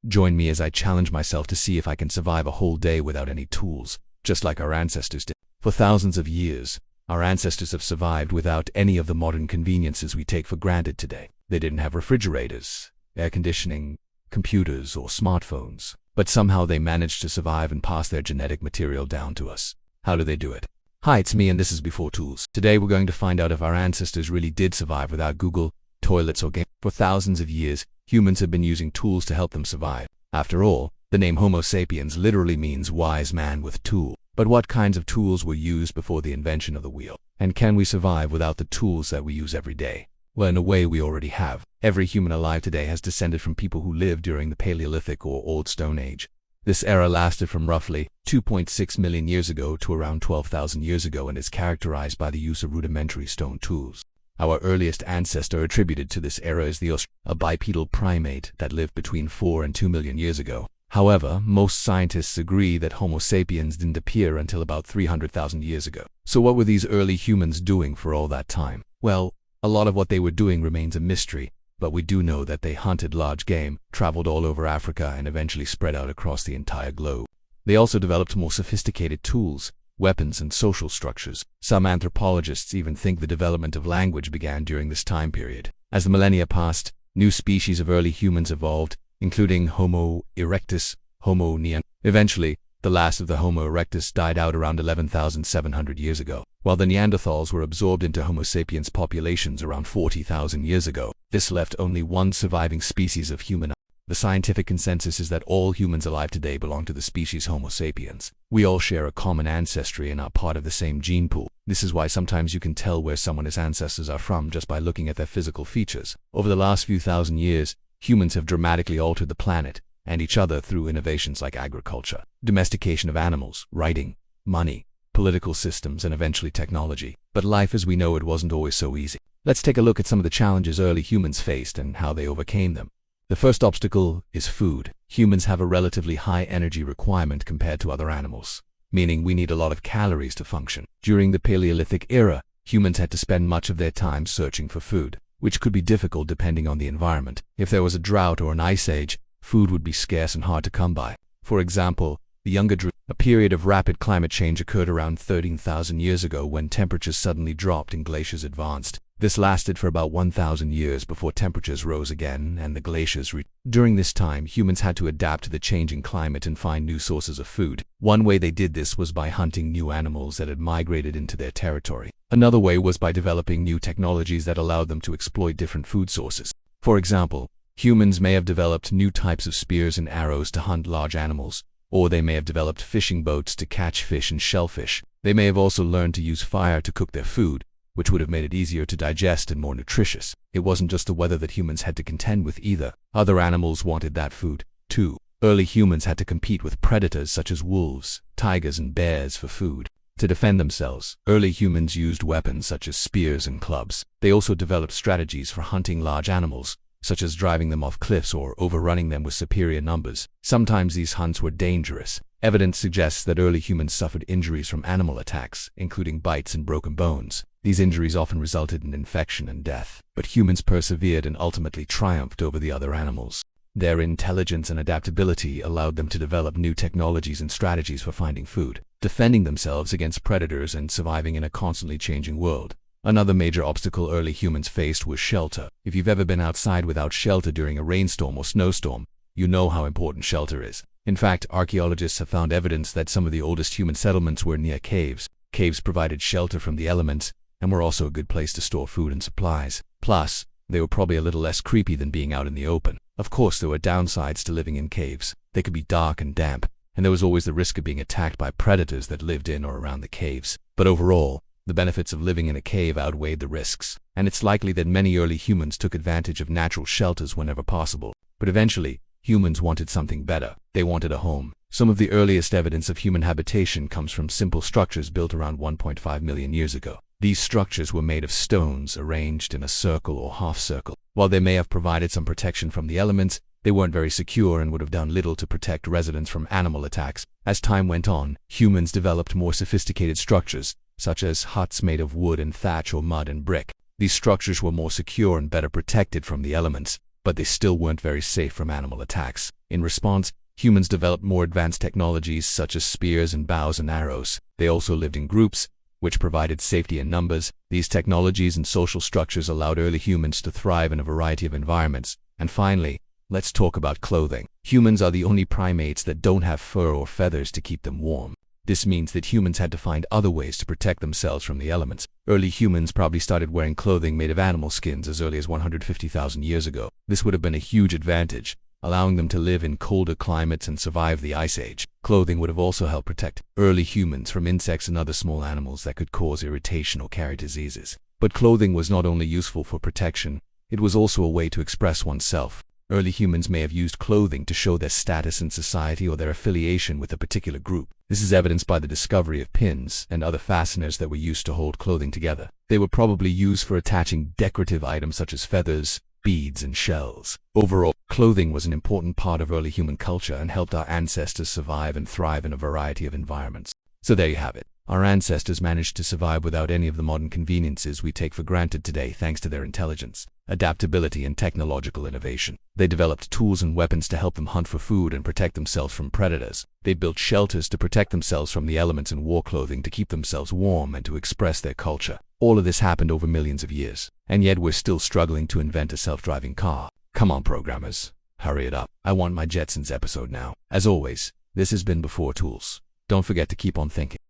Join me as I challenge myself to see if I can survive a whole day without any tools, just like our ancestors did. For thousands of years, our ancestors have survived without any of the modern conveniences we take for granted today. They didn't have refrigerators, air conditioning, computers, or smartphones, but somehow they managed to survive and pass their genetic material down to us. How do they do it? Hi, it's me, and this is Before Tools. Today we're going to find out if our ancestors really did survive without Google, toilets, or games. For thousands of years, humans have been using tools to help them survive. After all, the name Homo sapiens literally means wise man with tool. But what kinds of tools were used before the invention of the wheel? And can we survive without the tools that we use every day? Well, in a way, we already have. Every human alive today has descended from people who lived during the Paleolithic or Old Stone Age. This era lasted from roughly 2.6 million years ago to around 12,000 years ago and is characterized by the use of rudimentary stone tools. Our earliest ancestor attributed to this era is the a bipedal primate that lived between 4 and 2 million years ago. However, most scientists agree that Homo sapiens didn't appear until about 300,000 years ago. So what were these early humans doing for all that time? Well, a lot of what they were doing remains a mystery, but we do know that they hunted large game, traveled all over Africa, and eventually spread out across the entire globe. They also developed more sophisticated tools, weapons, and social structures. Some anthropologists even think the development of language began during this time period. As the millennia passed, new species of early humans evolved, including Homo erectus, Homo neanderthal. Eventually, the last of the Homo erectus died out around 11,700 years ago, while the Neanderthals were absorbed into Homo sapiens populations around 40,000 years ago. This left only one surviving species of human. The scientific consensus is that all humans alive today belong to the species Homo sapiens. We all share a common ancestry and are part of the same gene pool. This is why sometimes you can tell where someone's ancestors are from just by looking at their physical features. Over the last few thousand years, humans have dramatically altered the planet and each other through innovations like agriculture, domestication of animals, writing, money, political systems, and eventually technology. But life as we know it wasn't always so easy. Let's take a look at some of the challenges early humans faced and how they overcame them. The first obstacle is food. Humans have a relatively high energy requirement compared to other animals, meaning we need a lot of calories to function. During the Paleolithic era, humans had to spend much of their time searching for food, which could be difficult depending on the environment. If there was a drought or an ice age, food would be scarce and hard to come by. For example, the Younger Drought, a period of rapid climate change, occurred around 13,000 years ago when temperatures suddenly dropped and glaciers advanced. This lasted for about 1,000 years before temperatures rose again and the glaciers During this time, humans had to adapt to the changing climate and find new sources of food. One way they did this was by hunting new animals that had migrated into their territory. Another way was by developing new technologies that allowed them to exploit different food sources. For example, humans may have developed new types of spears and arrows to hunt large animals, or they may have developed fishing boats to catch fish and shellfish. They may have also learned to use fire to cook their food, which would have made it easier to digest and more nutritious. It wasn't just the weather that humans had to contend with either. Other animals wanted that food, too. Early humans had to compete with predators such as wolves, tigers, and bears for food. To defend themselves, early humans used weapons such as spears and clubs. They also developed strategies for hunting large animals, such as driving them off cliffs or overrunning them with superior numbers. Sometimes these hunts were dangerous. Evidence suggests that early humans suffered injuries from animal attacks, including bites and broken bones. These injuries often resulted in infection and death, but humans persevered and ultimately triumphed over the other animals. Their intelligence and adaptability allowed them to develop new technologies and strategies for finding food, defending themselves against predators, and surviving in a constantly changing world. Another major obstacle early humans faced was shelter. If you've ever been outside without shelter during a rainstorm or snowstorm, you know how important shelter is. In fact, archaeologists have found evidence that some of the oldest human settlements were near caves. Caves provided shelter from the elements and were also a good place to store food and supplies. Plus, they were probably a little less creepy than being out in the open. Of course, there were downsides to living in caves. They could be dark and damp, and there was always the risk of being attacked by predators that lived in or around the caves. But overall, the benefits of living in a cave outweighed the risks, and it's likely that many early humans took advantage of natural shelters whenever possible. But eventually, humans wanted something better. They wanted a home. Some of the earliest evidence of human habitation comes from simple structures built around 1.5 million years ago. These structures were made of stones arranged in a circle or half-circle. While they may have provided some protection from the elements, they weren't very secure and would have done little to protect residents from animal attacks. As time went on, humans developed more sophisticated structures, such as huts made of wood and thatch or mud and brick. These structures were more secure and better protected from the elements, but they still weren't very safe from animal attacks. In response, humans developed more advanced technologies such as spears and bows and arrows. They also lived in groups, which provided safety in numbers. These technologies and social structures allowed early humans to thrive in a variety of environments. And finally, let's talk about clothing. Humans are the only primates that don't have fur or feathers to keep them warm. This means that humans had to find other ways to protect themselves from the elements. Early humans probably started wearing clothing made of animal skins as early as 150,000 years ago. This would have been a huge advantage, allowing them to live in colder climates and survive the Ice Age. Clothing would have also helped protect early humans from insects and other small animals that could cause irritation or carry diseases. But clothing was not only useful for protection, it was also a way to express oneself. Early humans may have used clothing to show their status in society or their affiliation with a particular group. This is evidenced by the discovery of pins and other fasteners that were used to hold clothing together. They were probably used for attaching decorative items such as feathers, beads, and shells. Overall, clothing was an important part of early human culture and helped our ancestors survive and thrive in a variety of environments. So there you have it. Our ancestors managed to survive without any of the modern conveniences we take for granted today thanks to their intelligence, adaptability, and technological innovation. They developed tools and weapons to help them hunt for food and protect themselves from predators. They built shelters to protect themselves from the elements and wore clothing to keep themselves warm and to express their culture. All of this happened over millions of years, and yet we're still struggling to invent a self-driving car. Come on, programmers, hurry it up. I want my Jetsons episode now. As always, this has been Before Tools. Don't forget to keep on thinking.